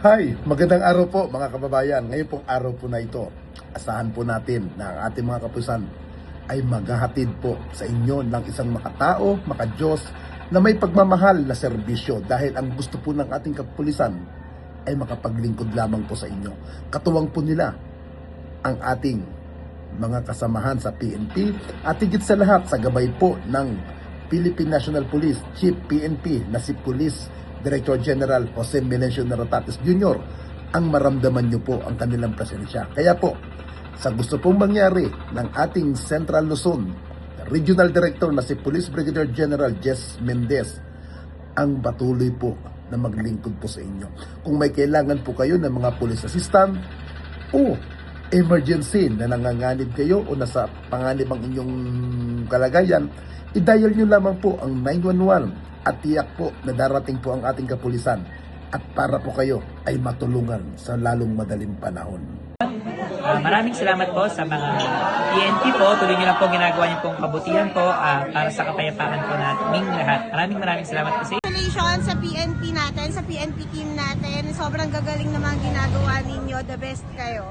Hi, magandang araw po mga kababayan. Ngayon pong araw po na ito, asahan po natin na ang ating mga kapulisan ay maghahatid po sa inyo ng isang makatao, makadiyos na may pagmamahal na serbisyo dahil ang gusto po ng ating kapulisan ay makapaglingkod lamang po sa inyo. Katuwang po nila ang ating mga kasamahan sa PNP at higit sa lahat sa gabay po ng Philippine National Police Chief PNP na si Police Director General Jose Melencio Naratates Jr. ang maramdaman nyo po ang kanilang presensya. Kaya po, sa gusto pong mangyari ng ating Central Luzon Regional Director na si Police Brigadier General Jess Mendez, ang patuloy po na maglingkod po sa inyo. Kung may kailangan po kayo ng mga police assistant o emergency na nanganganib kayo o nasa panganib ang inyong kalagayan, i-dial nyo lamang po ang 911 at tiyak po na darating po ang ating kapulisan at para po kayo ay matulungan sa lalong madaling panahon. Maraming salamat po sa mga PNP po. Tuloy niyo lang po ginagawa niyo pong kabutihan po para sa kapayapaan po nating lahat. Maraming salamat po sa inyo. Congratulations sa PNP natin, sa PNP team natin. Sobrang gagaling naman ginagawa ninyo. The best kayo.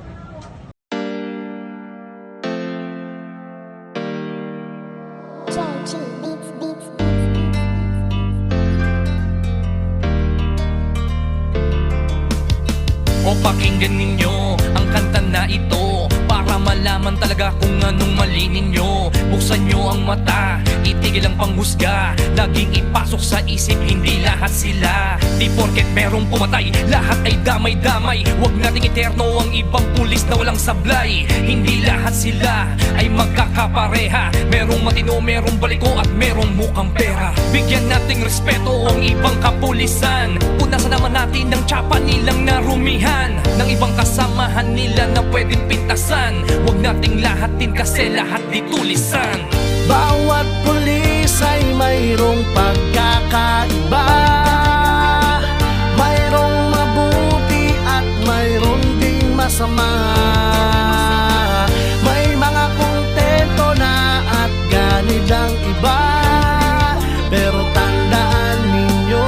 O pakinggan ninyo ang kanta na ito para malaman talaga kung anong mali ninyo. Buksan nyo ang mata, itigil ang panghusga, laging ipasok sa isip, hindi lahat sila. Di porket merong pumatay, lahat ay damay-damay. Huwag nating eterno ang ibang pulis na walang sablay. Hindi lahat sila ay magkakapareha. Merong matino, merong baliko at merong mukhang pera. Bigyan nating respeto ang ibang kapulisan. Punasan naman natin ng tsapa nilang narumihan, ng ibang kasamahan nila na pwedeng pintasan. Huwag nating lahatin kasi lahat ditulisan. Bawat pulis ay mayroong pagkakaiba, mayroong mabuti at mayroong ding masama. May mga kontento na at ganid ang iba, pero tandaan ninyo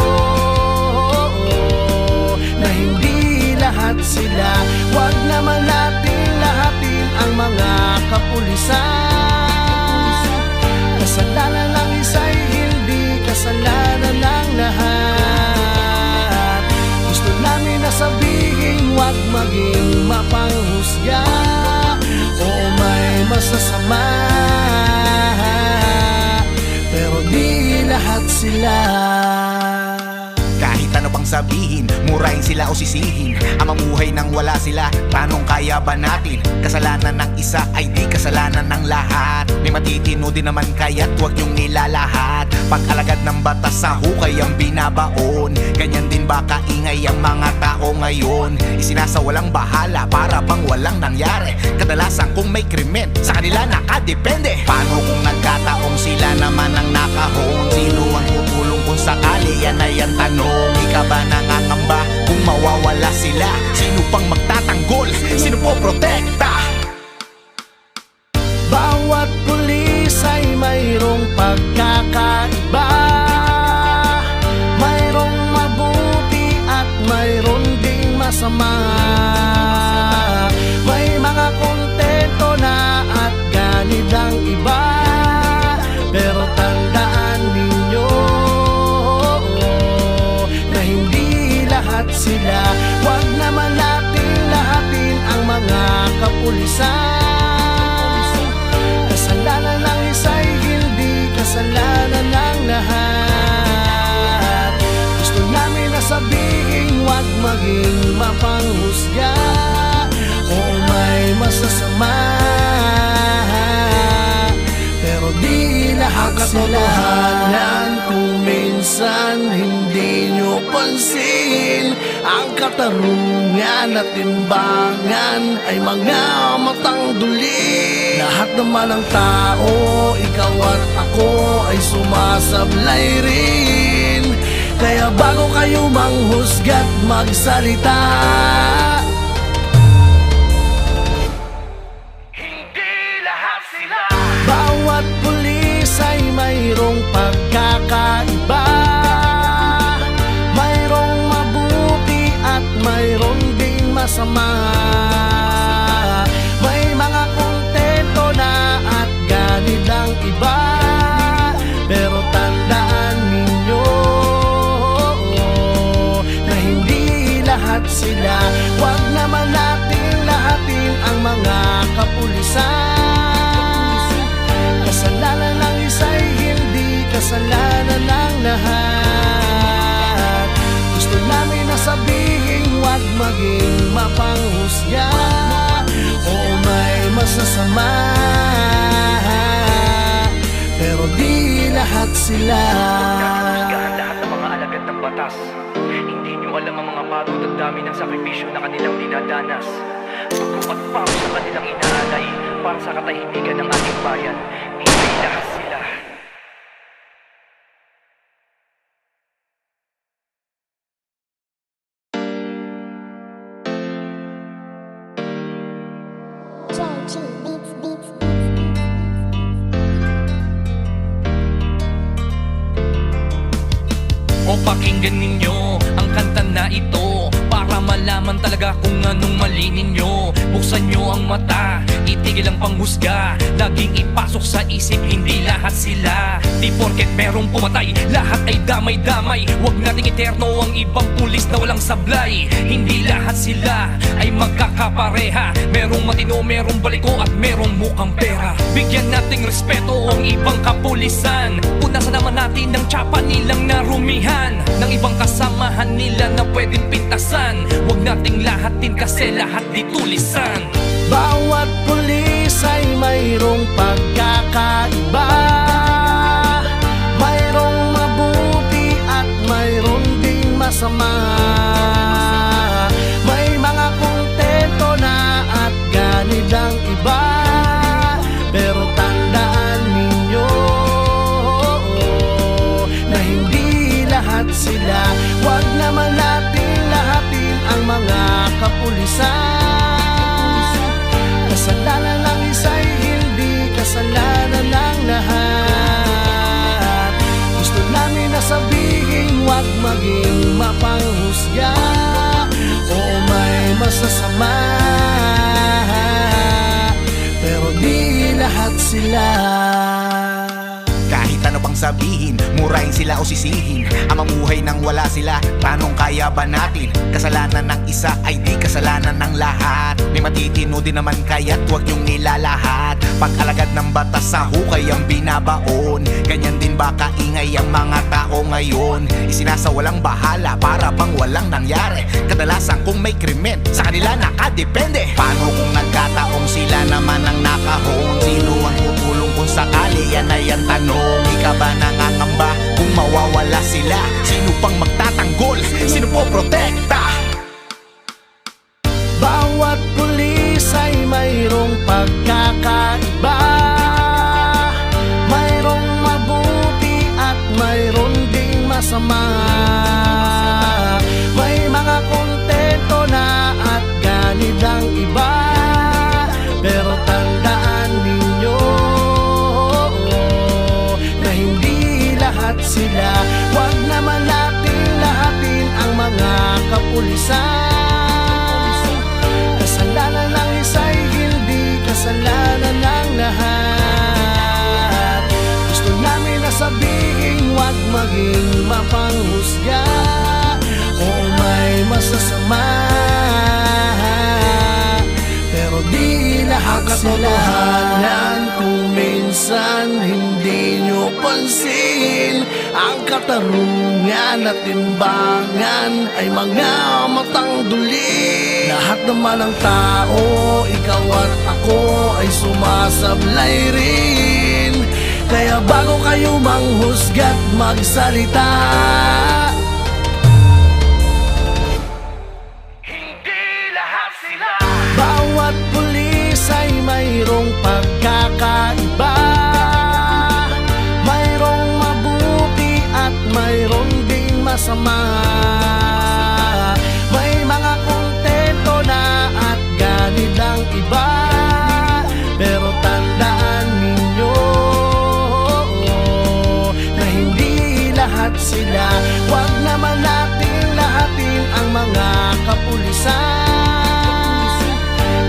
na hindi lahat sila. Huwag naman natin lahatin ang mga kapulisan. Kasalanan ng isa'y hindi kasalanan ng lahat. Gusto namin na sabihin, huwag maging mapanghusga o may masasama, pero di lahat sila. Kahit ano pang sabihin, murahin sila o sisihin, ang mamuhay nang wala sila, tanong kaya ba natin? Kasalanan ng isa ay di kasalanan ng lahat. May matitino din naman kaya't huwag niyong nilalahat. Pag-alagad ng batas sa hukay ang binabaon, ganyan din ba kaingay ang mga tao ngayon? Isinasawalang bahala para bang walang nangyari. Kadalasan kung may krimen, sa kanila nakadepende. Paano kung nagkataong sila naman ang nakahon? Sino ang tutulong kung sakali? Yan ay ang tanong. Di ka ba nangangamba kung mawawala sila? Sino pang magtatanggol? Sino po protekta? Bawat pulis ay mayroong pagkakaiba, mayroong mabuti at mayroong ding masama. May mga kontento na at ganid ang iba, pero tandaan ninyo na hindi lahat sila. Huwag naman natin lahatin ang mga kapulisan. Kasalanan ng isa'y hindi kasalanan ng lahat. Gusto namin na sabihin, huwag maging mapanghusga o may masasama, pero di lahat sila. Kung minsan hindi nyo pansin, ang katarungan at timbangan ay mga matang duli. Lahat naman ng tao, ikaw at ako ay sumasablay rin. Kaya bago kayo manghusga't magsalita, Hindi lahat sila. bawat pulis ay mayroong pagkakaiba, mayroong mabuti at mayroon ding masama. May mga kontento na at ganid ang iba, pero tandaan ninyo na hindi lahat sila. Huwag naman nating lahatin ang mga kapulisan. Kasalanan ng isa'y hindi kasalanan ng lahat. Gusto namin na sabihin, huwag maging mapanghusga. Oo, may masasama, pero di lahat sila. Husgahan lahat ng mga alagad ng batas. Hindi nyo alam ang mga pagod at dami ng sakripisyo na kanilang dinadanas. Dugo at pawis sa kanilang inaalay para sa katahimikan ng ating bayan. Hindi lahat sila. O pakinggan ninyo ang kanta na ito para malaman talaga kung anong mali ninyo. Buksan nyo ang mata, itigil ang panghusga. Laging ipasok sa isip, hindi lahat sila. Di porket merong pumatay, lahat ay damay-damay. Huwag nating eterno ang ibang pulis na walang sablay. Hindi lahat sila ay magkakapareha. Merong matino, merong baliko at merong mukhang pera. Bigyan nating respeto ang ibang kapulisan. Punasan naman natin ng tsapa nilang narumihan ng ibang kasamahan nila na pwedeng pintasan. Huwag nating lahatin kasi lahat di tulisan. Bawat pulis ay mayroong pagkakaiba. Mayroong mabuti at mayroong ding masama. May mga kontento na at ganid ang iba, pero tandaan ninyo na hindi lahat sila. Huwag naman natin lahatin ang mga kapulisan. Kasalanan ng isa'y hindi kasalanan ng lahat. Gusto namin na sabihin, huwag maging mapanghusga. Oo, may masasama, pero di lahat sila. Kahit ano pang sabihin, murahin sila o sisihin, ang mamuhay nang wala sila, tanong kaya ba natin? Kasalanan ng isa ay di kasalanan ng lahat. May matitino din naman kaya't huwag yung nilalahat. Pag-alagad ng batas sa hukay ang binabaon. Ganyan din ba kaingay ang mga tao ngayon? Isinasawalang bahala para bang walang nangyari. Kadalasan kung may krimen, sa kanila nakadepende. Paano kung nagkataong sila naman ang nakahon? Sino ang tutulong kung sakali? Yan ay ang tanong. Di ka ba nangangamba kung mawawala sila? Sino pang magtatanggol? Sino po protekta? Bawat pulis ay mayroong pagkakaiba. Mayroong mabuti at mayroon ding masama. May mga kontento na at ganid ang iba, pero tandaan ninyo na hindi lahat sila. Huwag naman natin lahatin ang mga kapulisan. Kasalanan ng isa'y hindi kasalanan ng lahat. Gusto namin na sabihin, huwag maging mapanghusga. Oo, may masasama, pero di lahat sila. Kung minsan hindi nyo pansin, ang katarungan at timbangan ay mga matang duli. Lahat naman ng tao, ikaw at ako ay sumasablay rin. Kaya bago kayo manghusga't magsalita, Hindi lahat sila. bawat pulis ay mayroong pagkakaiba. Mayroong mabuti at mayroon ding masama. May mga kontento na at ganid ang iba, pero tandaan ninyo na hindi lahat sila. Huwag kapulisan.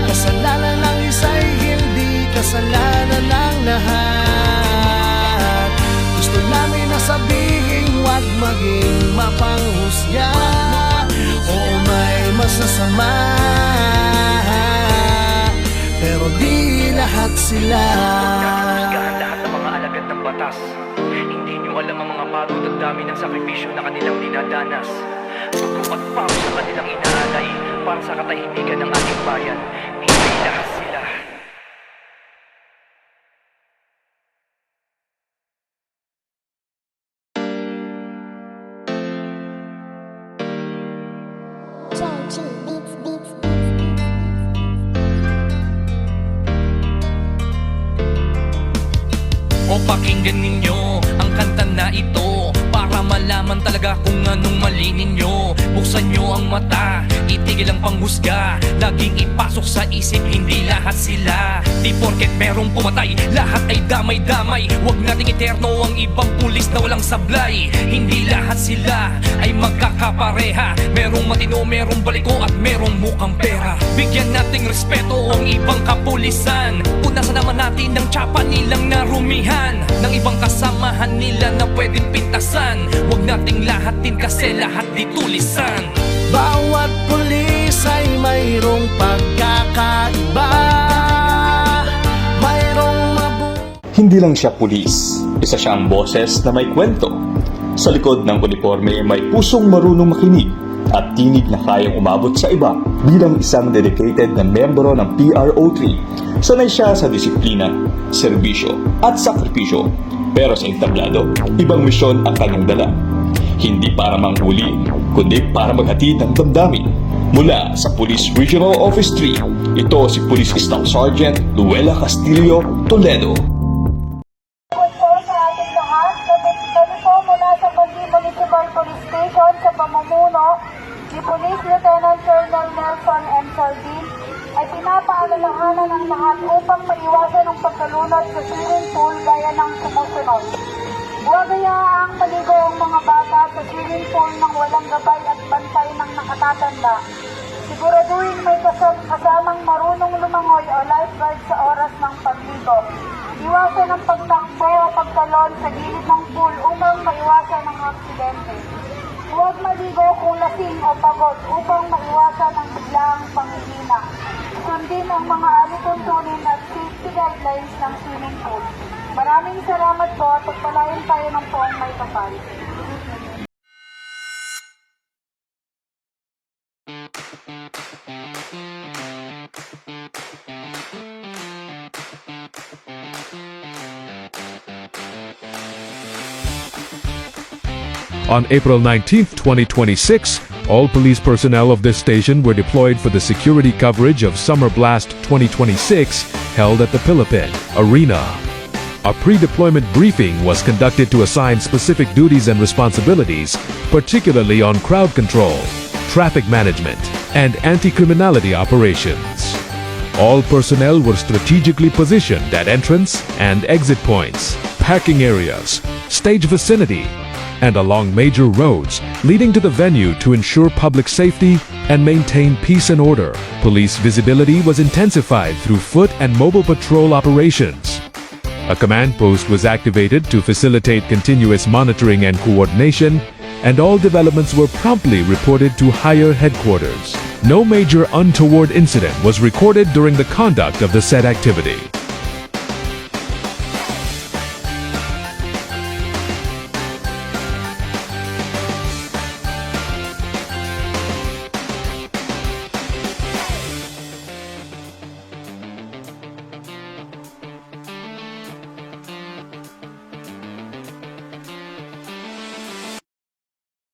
Kasalanan ng isa'y hindi kasalanan ng lahat. Gusto namin na sabihin huwag maging mapanghusga. Oo, may masasama, pero di lahat sila. Husgahan lahat ng mga alagad ng batas. Hindi nyo alam ang mga pagod at dami ng sakripisyo na kanilang dinadanas. Dugo at pawis sa kanilang inaalay para sa katahimikan ng ating bayan. Hindi lahat sila. O pakinggan ninyo ang kanta na ito para malaman talaga kung anong mali ninyo. Buksan nyo ang mata, itigil ang panghusga. Laging ipasok sa isip, hindi lahat sila. Di porket merong pumatay, lahat ay damay-damay. Huwag nating eterno ang ibang pulis na walang sablay. Hindi lahat sila ay magkakapareha. Merong matino, merong baliko at merong mukhang pera. Bigyan nating respeto ang ibang kapulisan. Punasan naman natin ng tsapa nilang narumihan ng ibang kasamahan nila na pwedeng pintasan. Huwag nating lahatin kasi lahat di tulisan. Bawat pulis ay mayroong pagkakaiba. Mayroong Hindi lang siya pulis, isa siyang boses na may kwento. Sa likod ng uniforme may pusong marunong makinig at tinig na kayang umabot sa iba. Bilang isang dedicated na membro ng PRO3, sanay siya sa disiplina, serbisyo at sakripisyo. Pero sa entablado, ibang misyon ang kanyang dala. Hindi para manghuli, kundi para maghatid ng damdamin. Mula sa Police Regional Office 3, ito si Police Staff Sergeant Luella Castillo Toledo. Good po sa ating lahat. Kami po mula sa Bandi Municipal Police Station sa pamumuno ni Police Lieutenant Colonel Nelson M. Sardin ay pinapaalalahanan ng lahat upang maiwasan ang pagkalunod sa swimming pool gaya ng sumusunod. Huwag hayaang maligo ang mga bata sa swimming pool nang walang gabay at bantay ng nakatatanda. Siguraduhin may kasamang marunong lumangoy o lifeguard sa oras ng pagligo. Iwasan ang pagtakbo o pagtalon sa gilid ng pool upang maiwasan ang aksidente. Huwag maligo kung lasing o pagod upang maiwasan ang biglaang panghihina. Sundin ang mga alituntunin at safety guidelines ng swimming pool. Maraming salamat po at pagpalain tayo ng poong may kapal. On April 19, 2026, all police personnel of this station were deployed for the security coverage of Summer Blast 2026 held at the Philippine Arena. A pre-deployment briefing was conducted to assign specific duties and responsibilities, particularly on crowd control, traffic management, and anti-criminality operations. All personnel were strategically positioned at entrance and exit points, parking areas, stage vicinity, and along major roads leading to the venue to ensure public safety and maintain peace and order. Police visibility was intensified through foot and mobile patrol operations. A command post was activated to facilitate continuous monitoring and coordination, and all developments were promptly reported to higher headquarters. No major untoward incident was recorded during the conduct of the said activity.